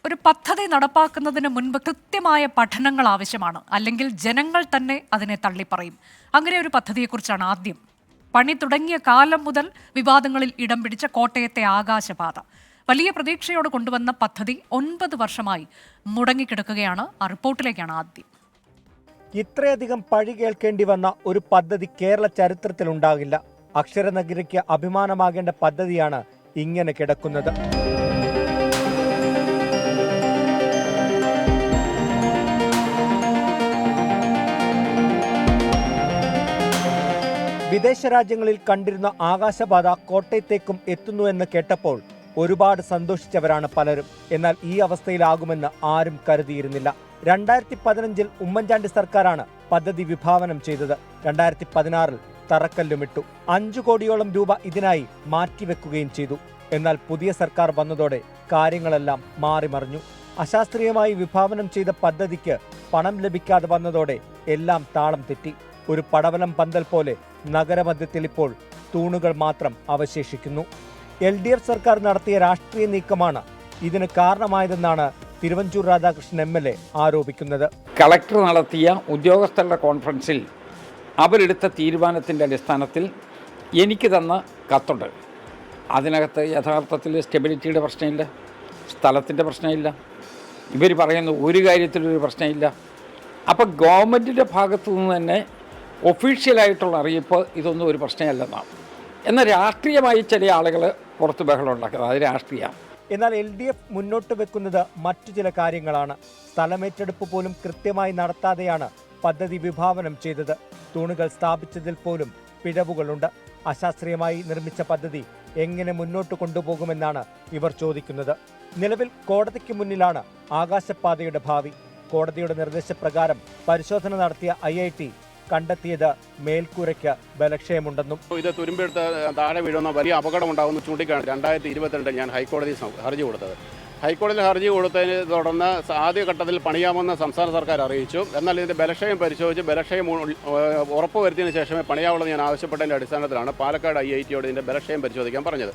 ഒരു പദ്ധതി നടപ്പാക്കുന്നതിന് മുൻപ് കൃത്യമായ പഠനങ്ങൾ ആവശ്യമാണ്, അല്ലെങ്കിൽ ജനങ്ങൾ തന്നെ അതിനെ തള്ളിപ്പറയും. അങ്ങനെ ഒരു പദ്ധതിയെക്കുറിച്ചാണ് ആദ്യം. പണി തുടങ്ങിയ കാലം മുതൽ വിവാദങ്ങളിൽ ഇടം പിടിച്ച കോട്ടയത്തെ ആകാശപാത വലിയ പ്രതീക്ഷയോട് കൊണ്ടുവന്ന പദ്ധതി 9 വർഷമായി മുടങ്ങിക്കിടക്കുകയാണ്. ആ റിപ്പോർട്ടിലേക്കാണ് ആദ്യം. ഇത്രയധികം പഴി കേൾക്കേണ്ടി വന്ന ഒരു പദ്ധതി കേരള ചരിത്രത്തിലുണ്ടാകില്ല. അക്ഷരനഗരിക്ക് അഭിമാനമാകേണ്ട പദ്ധതിയാണ് ഇങ്ങനെ കിടക്കുന്നത്. വിദേശ രാജ്യങ്ങളിൽ കണ്ടിരുന്ന ആകാശപാത കോട്ടയത്തേക്കും എത്തുന്നു എന്ന് കേട്ടപ്പോൾ ഒരുപാട് സന്തോഷിച്ചവരാണ് പലരും. എന്നാൽ ഈ അവസ്ഥയിലാകുമെന്ന് ആരും കരുതിയിരുന്നില്ല. 2015 ഉമ്മൻചാണ്ടി സർക്കാരാണ് പദ്ധതി വിഭാവനം ചെയ്തത്. 2016 തറക്കല്ലുമിട്ടു. 5 കോടിയോളം രൂപ ഇതിനായി മാറ്റിവെക്കുകയും ചെയ്തു. എന്നാൽ പുതിയ സർക്കാർ വന്നതോടെ കാര്യങ്ങളെല്ലാം മാറിമറിഞ്ഞു. അശാസ്ത്രീയമായി വിഭാവനം ചെയ്ത പദ്ധതിക്ക് പണം ലഭിക്കാതെ വന്നതോടെ എല്ലാം താളം തെറ്റി. ഒരു പടവലം പന്തൽ പോലെ നഗരമധ്യത്തിൽ ഇപ്പോൾ തൂണുകൾ മാത്രം അവശേഷിക്കുന്നു. LDF സർക്കാർ നടത്തിയ രാഷ്ട്രീയ നീക്കമാണ് ഇതിന് കാരണമായതെന്നാണ് തിരുവഞ്ചൂർ രാധാകൃഷ്ണൻ MLA ആരോപിക്കുന്നത്. കളക്ടർ നടത്തിയ ഉദ്യോഗസ്ഥരുടെ കോൺഫറൻസിൽ അവരെടുത്ത തീരുമാനത്തിൻ്റെ അടിസ്ഥാനത്തിൽ എനിക്ക് തന്ന കത്തുണ്ട്. അതിനകത്ത് യഥാർത്ഥത്തിൽ സ്റ്റെബിലിറ്റിയുടെ പ്രശ്നമില്ല, സ്ഥലത്തിൻ്റെ പ്രശ്നമില്ല, ഇവർ പറയുന്ന ഒരു കാര്യത്തിലൊരു പ്രശ്നമില്ല. അപ്പോൾ ഗവൺമെൻറ്റിൻ്റെ ഭാഗത്തു നിന്ന് തന്നെ ഒഫീഷ്യലായിട്ടുള്ള അറിയിപ്പ് ഇതൊന്നും ഒരു പ്രശ്നമല്ലെന്നാണ്. എന്നാൽ രാഷ്ട്രീയമായി ചില ആളുകൾ പുറത്ത് ബഹളം ഉണ്ടാക്കുന്നത് അത് രാഷ്ട്രീയമാണ്. എന്നാൽ LDF മുന്നോട്ട് വെക്കുന്നത് മറ്റു ചില കാര്യങ്ങളാണ്. സ്ഥലമേറ്റെടുപ്പ് പോലും കൃത്യമായി നടത്താതെയാണ് പദ്ധതി വിഭാവനം ചെയ്തത്. തൂണുകൾ സ്ഥാപിച്ചതിൽ പോലും പിഴവുകളുണ്ട്. അശാസ്ത്രീയമായി നിർമ്മിച്ച പദ്ധതി എങ്ങനെ മുന്നോട്ട് കൊണ്ടുപോകുമെന്നാണ് ഇവർ ചോദിക്കുന്നത്. നിലവിൽ കോടതിക്ക് മുന്നിലാണ് ആകാശപാതയുടെ ഭാവി. കോടതിയുടെ നിർദ്ദേശപ്രകാരം പരിശോധന നടത്തിയ IIT കണ്ടെത്തിയത് മേൽക്കൂരയ്ക്ക് ബലക്ഷയമുണ്ടെന്നും ഇത് തുരുമ്പെടുത്ത് താഴെ വീഴുന്ന വലിയ അപകടം ഉണ്ടാകുന്ന ചൂണ്ടിക്കാണ് 2022 ഞാൻ ഹൈക്കോടതി ഹർജി കൊടുത്തത്. ഹൈക്കോടതിയിൽ ഹർജി കൊടുത്തതിനെ തുടർന്ന് ആദ്യഘട്ടത്തിൽ പണിയാമെന്ന് സംസ്ഥാന സർക്കാർ അറിയിച്ചു. എന്നാൽ ഇതിൻ്റെ ബലക്ഷയം പരിശോധിച്ച് ബലക്ഷയം ഉറപ്പുവരുത്തിയതിനു ശേഷമേ പണിയാവുള്ളൂ ഞാൻ ആവശ്യപ്പെട്ടതിൻ്റെ അടിസ്ഥാനത്തിലാണ് പാലക്കാട് IITയോട് ഇതിൻ്റെ ബലക്ഷയം പരിശോധിക്കാൻ പറഞ്ഞത്.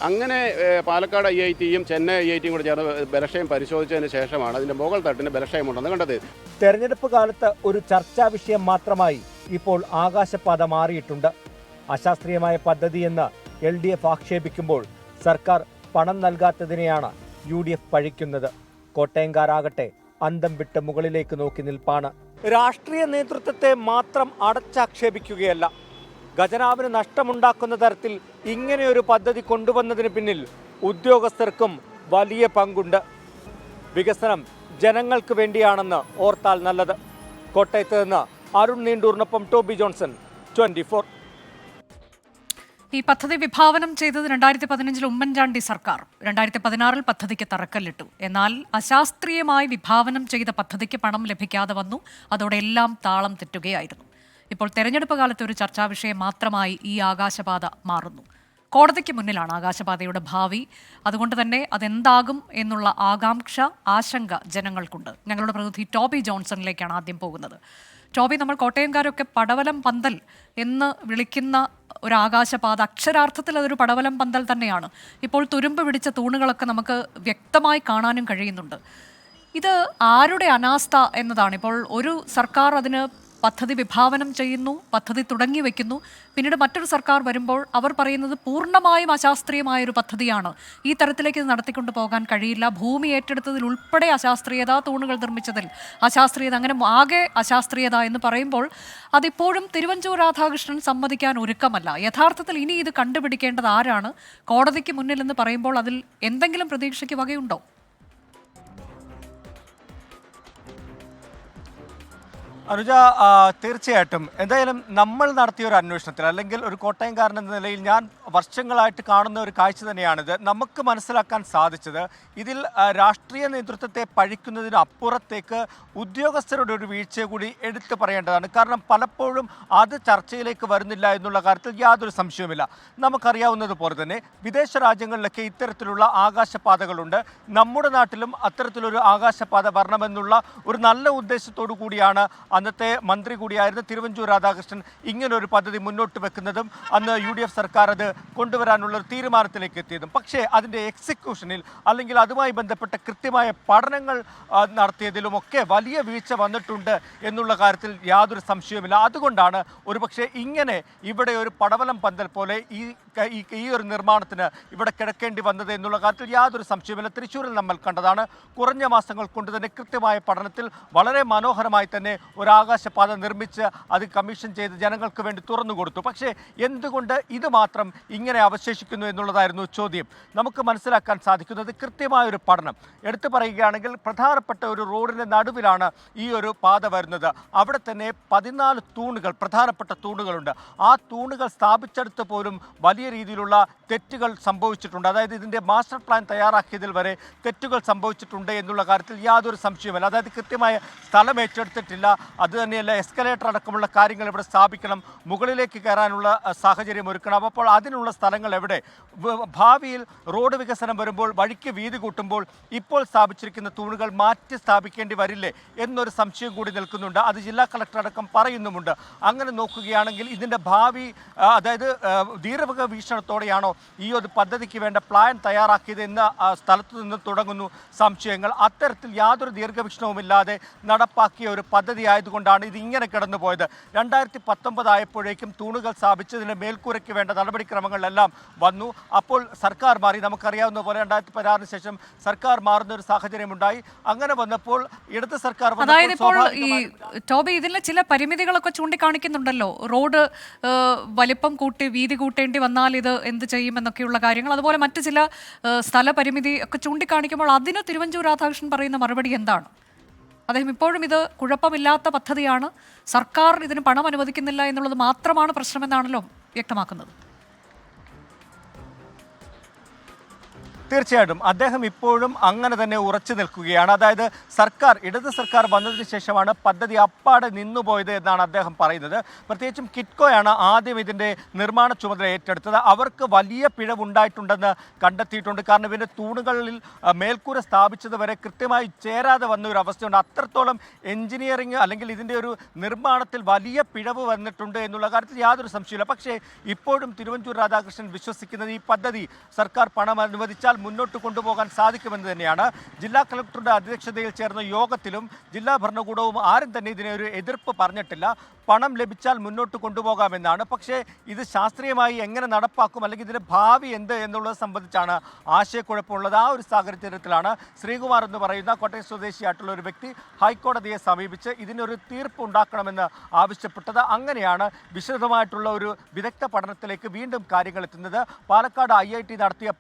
അങ്ങനെ പാലക്കാട് IITയും ചെന്നൈ IITയും കൂടി ചേർന്ന് ബലക്ഷയം പരിശോധിച്ചതിന് ശേഷമാണ് അതിൻ്റെ മുകൾ തട്ടിന് ബലക്ഷയമുണ്ടെന്ന് കണ്ടത്. തെരഞ്ഞെടുപ്പ് കാലത്ത് ഒരു ചർച്ചാ വിഷയം മാത്രമായി ഇപ്പോൾ ആകാശപാത മാറിയിട്ടുണ്ട്. അശാസ്ത്രീയമായ പദ്ധതിയെന്ന് LDF ആക്ഷേപിക്കുമ്പോൾ സർക്കാർ പണം നൽകാത്തതിനെയാണ് UDF പഴിക്കുന്നത്. കോട്ടയംകാരാകട്ടെ അന്തം വിട്ട് മുകളിലേക്ക് നോക്കി നിൽപ്പാണ്. രാഷ്ട്രീയ നേതൃത്വത്തെ മാത്രം അടച്ചാക്ഷേപിക്കുകയല്ല, ഖജനാവിന് നഷ്ടമുണ്ടാക്കുന്ന തരത്തിൽ ഇങ്ങനെയൊരു പദ്ധതി കൊണ്ടുവന്നതിന് പിന്നിൽ ഉദ്യോഗസ്ഥർക്കും വലിയ പങ്കുണ്ട്. വികസനം ജനങ്ങൾക്ക് വേണ്ടിയാണെന്ന് ഓർത്താൽ നല്ലത്. കോട്ടയത്ത് നിന്ന് അരുൺ നീണ്ടൂറിനൊപ്പം ടോബി ജോൺസൺ, 24. ഈ പദ്ധതി വിഭാവനം ചെയ്തത് 2015 ഉമ്മൻചാണ്ടി സർക്കാർ. 2016 പദ്ധതിക്ക് തറക്കല്ലിട്ടു. എന്നാൽ അശാസ്ത്രീയമായി വിഭാവനം ചെയ്ത പദ്ധതിക്ക് പണം ലഭിക്കാതെ വന്നു. അതോടെ എല്ലാം താളം തെറ്റുകയായിരുന്നു. ഇപ്പോൾ തെരഞ്ഞെടുപ്പ് കാലത്തെ ഒരു ചർച്ചാ വിഷയം മാത്രമായി ഈ ആകാശപാത മാറുന്നു. കോടതിക്ക് മുന്നിലാണ് ആകാശപാതയുടെ ഭാവി. അതുകൊണ്ട് തന്നെ അതെന്താകും എന്നുള്ള ആകാംക്ഷ, ആശങ്ക ജനങ്ങൾക്കുണ്ട്. ഞങ്ങളുടെ പ്രതിനിധി ടോബി ജോൺസണിലേക്കാണ് ആദ്യം പോകുന്നത്. ടോബി, നമ്മൾ കോട്ടയംകാരൊക്കെ പടവലം പന്തൽ എന്ന് വിളിക്കുന്ന ഒരു ആകാശപാത, അക്ഷരാർത്ഥത്തിൽ അതൊരു പടവലം പന്തൽ തന്നെയാണ്. ഇപ്പോൾ തുരുമ്പ് പിടിച്ച തൂണുകളൊക്കെ നമുക്ക് വ്യക്തമായി കാണാനും കഴിയുന്നുണ്ട്. ഇത് ആരുടെ അനാസ്ഥ എന്നതാണ്. ഇപ്പോൾ ഒരു സർക്കാർ അതിന് പദ്ധതി വിഭാവനം ചെയ്യുന്നു, പദ്ധതി തുടങ്ങി വയ്ക്കുന്നു. പിന്നീട് മറ്റൊരു സർക്കാർ വരുമ്പോൾ അവർ പറയുന്നത് പൂർണ്ണമായും അശാസ്ത്രീയമായൊരു പദ്ധതിയാണ്, ഈ തരത്തിലേക്ക് ഇത് നടത്തിക്കൊണ്ട് പോകാൻ കഴിയില്ല, ഭൂമി ഏറ്റെടുത്തതിൽ ഉൾപ്പെടെ അശാസ്ത്രീയത, തൂണുകൾ നിർമ്മിച്ചതിൽ അശാസ്ത്രീയത, അങ്ങനെ ആകെ അശാസ്ത്രീയത എന്ന് പറയുമ്പോൾ അതിപ്പോഴും തിരുവഞ്ചൂർ രാധാകൃഷ്ണൻ സമ്മതിക്കാൻ ഒരുക്കമല്ല. യഥാർത്ഥത്തിൽ ഇനി ഇത് കണ്ടുപിടിക്കേണ്ടത് ആരാണ്? കോടതിക്ക് മുന്നിൽ എന്ന് പറയുമ്പോൾ അതിൽ എന്തെങ്കിലും പ്രതീക്ഷയ്ക്ക് വകയുണ്ടോ? അനുജ, തീർച്ചയായിട്ടും എന്തായാലും നമ്മൾ നടത്തിയ ഒരു അന്വേഷണത്തിൽ, അല്ലെങ്കിൽ ഒരു കോട്ടയംകാരൻ എന്ന നിലയിൽ ഞാൻ വർഷങ്ങളായിട്ട് കാണുന്ന ഒരു കാഴ്ച തന്നെയാണിത്. നമുക്ക് മനസ്സിലാക്കാൻ സാധിച്ചത് ഇതിൽ രാഷ്ട്രീയ നേതൃത്വത്തെ പഴിക്കുന്നതിന് അപ്പുറത്തേക്ക് ഉദ്യോഗസ്ഥരുടെ ഒരു വീഴ്ച കൂടി എടുത്തു പറയേണ്ടതാണ്. കാരണം പലപ്പോഴും അത് ചർച്ചയിലേക്ക് വരുന്നില്ല എന്നുള്ള കാര്യത്തിൽ യാതൊരു സംശയവുമില്ല. നമുക്കറിയാവുന്നതുപോലെ തന്നെ വിദേശ രാജ്യങ്ങളിലൊക്കെ ഇത്തരത്തിലുള്ള ആകാശപാതകളുണ്ട്. നമ്മുടെ നാട്ടിലും അത്തരത്തിലൊരു ആകാശപാത വരണമെന്നുള്ള ഒരു നല്ല ഉദ്ദേശത്തോടു കൂടിയാണ് അന്നത്തെ മന്ത്രി കൂടിയായിരുന്ന തിരുവഞ്ചൂർ രാധാകൃഷ്ണൻ ഇങ്ങനൊരു പദ്ധതി മുന്നോട്ട് വെക്കുന്നതും അന്ന് UDF സർക്കാർ അത് കൊണ്ടുവരാനുള്ള ഒരു തീരുമാനത്തിലേക്ക് എത്തിയതും. പക്ഷേ അതിൻ്റെ എക്സിക്യൂഷനിൽ അല്ലെങ്കിൽ അതുമായി ബന്ധപ്പെട്ട കൃത്യമായ പഠനങ്ങൾ നടത്തിയതിലുമൊക്കെ വലിയ വീഴ്ച വന്നിട്ടുണ്ട് എന്നുള്ള കാര്യത്തിൽ യാതൊരു സംശയവുമില്ല. അതുകൊണ്ടാണ് ഒരുപക്ഷെ ഇങ്ങനെ ഇവിടെ ഒരു പടവലം പന്തൽ പോലെ ഈ ഒരു നിർമ്മാണത്തിന് ഇവിടെ കിടക്കേണ്ടി വന്നത് എന്നുള്ള കാര്യത്തിൽ യാതൊരു സംശയവുമില്ല. തൃശ്ശൂരിൽ നമ്മൾ കണ്ടതാണ്. കുറഞ്ഞ മാസങ്ങൾ കൊണ്ട് തന്നെ കൃത്യമായ പഠനത്തിൽ വളരെ മനോഹരമായി തന്നെ ഒരു ആകാശപാത നിർമ്മിച്ച് അത് കമ്മീഷൻ ചെയ്ത് ജനങ്ങൾക്ക് വേണ്ടി തുറന്നു കൊടുത്തു. പക്ഷേ എന്തുകൊണ്ട് ഇത് മാത്രം ഇങ്ങനെ അവശേഷിക്കുന്നു എന്നുള്ളതായിരുന്നു ചോദ്യം. നമുക്ക് മനസ്സിലാക്കാൻ സാധിക്കുന്നത് കൃത്യമായൊരു പഠനം എടുത്തു പറയുകയാണെങ്കിൽ പ്രധാനപ്പെട്ട ഒരു റോഡിൻ്റെ നടുവിലാണ് ഈ ഒരു പാത വരുന്നത്. അവിടെ തന്നെ 14 തൂണുകൾ, പ്രധാനപ്പെട്ട തൂണുകളുണ്ട്. ആ തൂണുകൾ സ്ഥാപിച്ചെടുത്ത് പോലും വലിയ രീതിയിലുള്ള തെറ്റുകൾ സംഭവിച്ചിട്ടുണ്ട്. അതായത് ഇതിൻ്റെ മാസ്റ്റർ പ്ലാൻ തയ്യാറാക്കിയതിൽ വരെ തെറ്റുകൾ സംഭവിച്ചിട്ടുണ്ട് എന്നുള്ള കാര്യത്തിൽ യാതൊരു സംശയവുമില്ല. അതായത് കൃത്യമായ സ്ഥലം ഏറ്റെടുത്തിട്ടില്ല. അതുതന്നെയല്ല, എസ്കലേറ്റർ അടക്കമുള്ള കാര്യങ്ങൾ ഇവിടെ സ്ഥാപിക്കണം, മുകളിലേക്ക് കയറാനുള്ള സാഹചര്യം ഒരുക്കണം. അപ്പോൾ അതിനുള്ള സ്ഥലങ്ങൾ എവിടെ? ഭാവിയിൽ റോഡ് വികസനം വരുമ്പോൾ, വഴിക്ക് വീതി കൂട്ടുമ്പോൾ ഇപ്പോൾ സ്ഥാപിച്ചിരിക്കുന്ന തൂണുകൾ മാറ്റി സ്ഥാപിക്കേണ്ടി വരില്ലേ എന്നൊരു സംശയം കൂടി നിൽക്കുന്നുണ്ട്. അത് ജില്ലാ കളക്ടർ അടക്കം പറയുന്നുമുണ്ട്. അങ്ങനെ നോക്കുകയാണെങ്കിൽ ഇതിൻ്റെ ഭാവി, അതായത് ദീർഘവീക്ഷണത്തോടെയാണോ ഈ ഒരു പദ്ധതിക്ക് വേണ്ട പ്ലാൻ തയ്യാറാക്കിയത് എന്ന സ്ഥലത്തു നിന്ന് തുടങ്ങുന്നു സംശയങ്ങൾ. അത്തരത്തിൽ യാതൊരു ദീർഘവീക്ഷണവുമില്ലാതെ നടപ്പാക്കിയ ഒരു പദ്ധതി ആയതുകൊണ്ടാണ് ഇത് ഇങ്ങനെ കിടന്നുപോയത്. 2019 ആയപ്പോഴേക്കും തൂണുകൾ സ്ഥാപിച്ചതിന് മേൽക്കൂരയ്ക്ക് വേണ്ട നടപടിക്രമങ്ങളെല്ലാം വന്നു. അപ്പോൾ സർക്കാർ മാറി. നമുക്കറിയാവുന്ന പോലെ 2016 ശേഷം സർക്കാർ മാറുന്ന ഒരു സാഹചര്യം ഉണ്ടായി. അങ്ങനെ വന്നപ്പോൾ ഇടത് സർക്കാർ, അതായത് ഇപ്പോൾ ഈ ടോബി ഇതിലെ ചില പരിമിതികളൊക്കെ ചൂണ്ടിക്കാണിക്കുന്നുണ്ടല്ലോ. റോഡ് വലിപ്പം കൂട്ടി വീതി കൂട്ടേണ്ടി വന്നാൽ ഇത് എന്ത് ചെയ്യുമെന്നൊക്കെയുള്ള കാര്യങ്ങൾ, അതുപോലെ മറ്റു ചില സ്ഥലപരിമിതി ഒക്കെ ചൂണ്ടിക്കാണിക്കുമ്പോൾ അതിന് തിരുവഞ്ചൂർ രാധാകൃഷ്ണൻ പറയുന്ന മറുപടി എന്താണ്? അദ്ദേഹം ഇപ്പോഴും ഇത് കുഴപ്പമില്ലാത്ത പദ്ധതിയാണ്, സർക്കാർ ഇതിന് പണം അനുവദിക്കുന്നില്ല എന്നുള്ളത് മാത്രമാണ് പ്രശ്നമെന്നാണല്ലോ വ്യക്തമാക്കുന്നത്. തീർച്ചയായിട്ടും അദ്ദേഹം ഇപ്പോഴും അങ്ങനെ തന്നെ ഉറച്ചു നിൽക്കുകയാണ്. അതായത് ഇടത് സർക്കാർ വന്നതിന് ശേഷമാണ് പദ്ധതി അപ്പാടെ നിന്നുപോയത് എന്നാണ് അദ്ദേഹം പറയുന്നത്. പ്രത്യേകിച്ചും കിറ്റ്കോയാണ് ആദ്യം ഇതിൻ്റെ നിർമ്മാണ ചുമതല ഏറ്റെടുത്തത്. അവർക്ക് വലിയ പിഴവുണ്ടായിട്ടുണ്ടെന്ന് കണ്ടെത്തിയിട്ടുണ്ട്. കാരണം ഇതിൻ്റെ തൂണുകളിൽ മേൽക്കൂര സ്ഥാപിച്ചത് വരെ കൃത്യമായി ചേരാതെ വന്ന ഒരു അവസ്ഥയുണ്ട്. അത്രത്തോളം എഞ്ചിനീയറിംഗ് അല്ലെങ്കിൽ ഇതിൻ്റെ ഒരു നിർമ്മാണത്തിൽ വലിയ പിഴവ് വന്നിട്ടുണ്ട് എന്നുള്ള കാര്യത്തിൽ യാതൊരു സംശയമില്ല. പക്ഷേ ഇപ്പോഴും തിരുവഞ്ചൂർ രാധാകൃഷ്ണൻ വിശ്വസിക്കുന്നത് ഈ പദ്ധതി സർക്കാർ പണം അനുവദിച്ചാൽ മുന്നോട്ട് കൊണ്ടുപോകാൻ സാധിക്കുമെന്ന് തന്നെയാണ്. ജില്ലാ കളക്ടറുടെ അധ്യക്ഷതയിൽ ചേർന്ന യോഗത്തിലും ജില്ലാ ഭരണകൂടവും ആരും തന്നെ ഇതിനെ ഒരു എതിർപ്പ് പറഞ്ഞിട്ടില്ല. പണം ലഭിച്ചാൽ മുന്നോട്ട് കൊണ്ടുപോകാമെന്നാണ്. പക്ഷേ ഇത് ശാസ്ത്രീയമായി എങ്ങനെ നടപ്പാക്കും, അല്ലെങ്കിൽ ഇതിൻ്റെ ഭാവി എന്ത് എന്നുള്ളത് സംബന്ധിച്ചാണ് ആശയക്കുഴപ്പമുള്ളത്. ആ ഒരു സാഹചര്യത്തിലാണ് ശ്രീകുമാർ എന്ന് പറയുന്ന കോട്ടയം സ്വദേശിയായിട്ടുള്ള ഒരു വ്യക്തി ഹൈക്കോടതിയെ സമീപിച്ച് ഇതിനൊരു തീർപ്പ് ഉണ്ടാക്കണമെന്ന് ആവശ്യപ്പെട്ടത്. അങ്ങനെയാണ് വിശദമായിട്ടുള്ള ഒരു വിദഗ്ധ പഠനത്തിലേക്ക് വീണ്ടും കാര്യങ്ങൾ എത്തുന്നത്. പാലക്കാട് IIT നടത്തിയ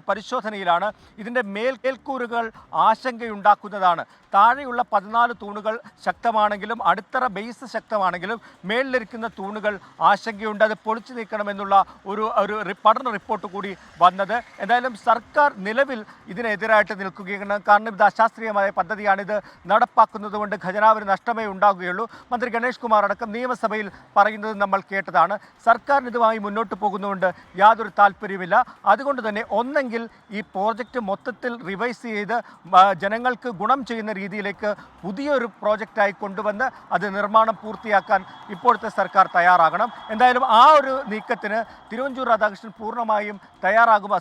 പരിശോധനയിലാണ് ഇതിൻ്റെ മേൽക്കൂറുകൾ ആശങ്കയുണ്ടാക്കുന്നതാണ്. താഴെയുള്ള 14 തൂണുകൾ ശക്തമാണെങ്കിലും അടിത്തറ ബേസ് ശക്തമാണെങ്കിലും മേളിലിരിക്കുന്ന തൂണുകൾ ആശങ്കയുണ്ട്. അത് പൊളിച്ചു നീക്കണമെന്നുള്ള ഒരു പഠന റിപ്പോർട്ട് കൂടി വന്നത്. എന്തായാലും സർക്കാർ നിലവിൽ ഇതിനെതിരായിട്ട് നിൽക്കുകയാണ്. കാരണം ഇത് അശാസ്ത്രീയമായ പദ്ധതിയാണ്. ഇത് നടപ്പാക്കുന്നത് കൊണ്ട് ഖജനാവിന് നഷ്ടമേ ഉണ്ടാകുകയുള്ളൂ. മന്ത്രി ഗണേഷ് കുമാർ അടക്കം നിയമസഭയിൽ പറയുന്നത് നമ്മൾ കേട്ടതാണ്. സർക്കാരിന് ഇതുമായി മുന്നോട്ട് പോകുന്നതുകൊണ്ട് യാതൊരു താല്പര്യമില്ല. അതുകൊണ്ട് തന്നെ ഒന്നെങ്കിൽ ഈ പ്രോജക്റ്റ് മൊത്തത്തിൽ റിവൈസ് ചെയ്ത് ജനങ്ങൾക്ക് ഗുണം ചെയ്യുന്ന രീതിയിലേക്ക് പുതിയൊരു പ്രോജക്റ്റായി കൊണ്ടുവന്ന് അത് നിർമ്മാണം പൂർത്തിയാക്കാൻ ഇപ്പോഴത്തെ സർക്കാർ തയ്യാറാകണം. എന്തായാലും ആ ഒരു നീക്കത്തിന് തിരുവഞ്ചൂർ രാധാകൃഷ്ണൻ പൂർണ്ണമായും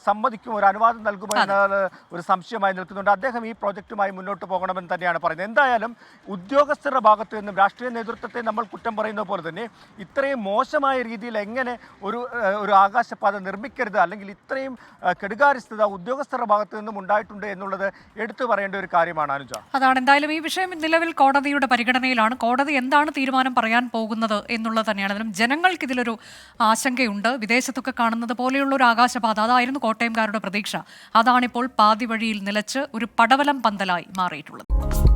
സമ്മതിക്കും, ഒരു അനുവാദം നൽകുമോ എന്നത് ഒരു സംശയമായി നിൽക്കുന്നുണ്ട്. അദ്ദേഹം ഈ പ്രോജക്റ്റുമായി മുന്നോട്ട് പോകണമെന്ന് തന്നെയാണ് പറയുന്നത്. എന്തായാലും ഉദ്യോഗസ്ഥരുടെ ഭാഗത്ത് നിന്നും രാഷ്ട്രീയ നേതൃത്വത്തെ നമ്മൾ കുറ്റം പറയുന്ന പോലെ തന്നെ ഇത്രയും മോശമായ രീതിയിൽ എങ്ങനെ ഒരു ആകാശപാത നിർമ്മിക്കരുത്, അല്ലെങ്കിൽ ഇത്രയും കെടുകാര്യസ്ഥത ഉദ്യോഗസ്ഥരുടെ ഭാഗത്ത് നിന്നും ഉണ്ടായിട്ടുണ്ട് എന്നുള്ളത് എടുത്തു പറയേണ്ട ഒരു കാര്യമാണ് അനുജ. അതാണ്. എന്തായാലും ഈ വിഷയം നിലവിൽ കോടതിയുടെ പരിഗണനയിലാണ്. കോടതി എന്താണ് തീരുമാനം പറയാൻ പോകുന്നത് എന്നുള്ളത് തന്നെയാണ്. അതിലും ജനങ്ങൾക്ക് ഇതിലൊരു ആശങ്കയുണ്ട്. വിദേശത്തൊക്കെ കാണുന്നത് പോലെയുള്ള ഒരു ആകാശപാത, അതായിരുന്നു കോട്ടയംകാരുടെ പ്രതീക്ഷ. അതാണിപ്പോൾ പാതി വഴിയിൽ നിലച്ച് ഒരു പടവലം പന്തലായി മാറിയിട്ടുള്ളത്.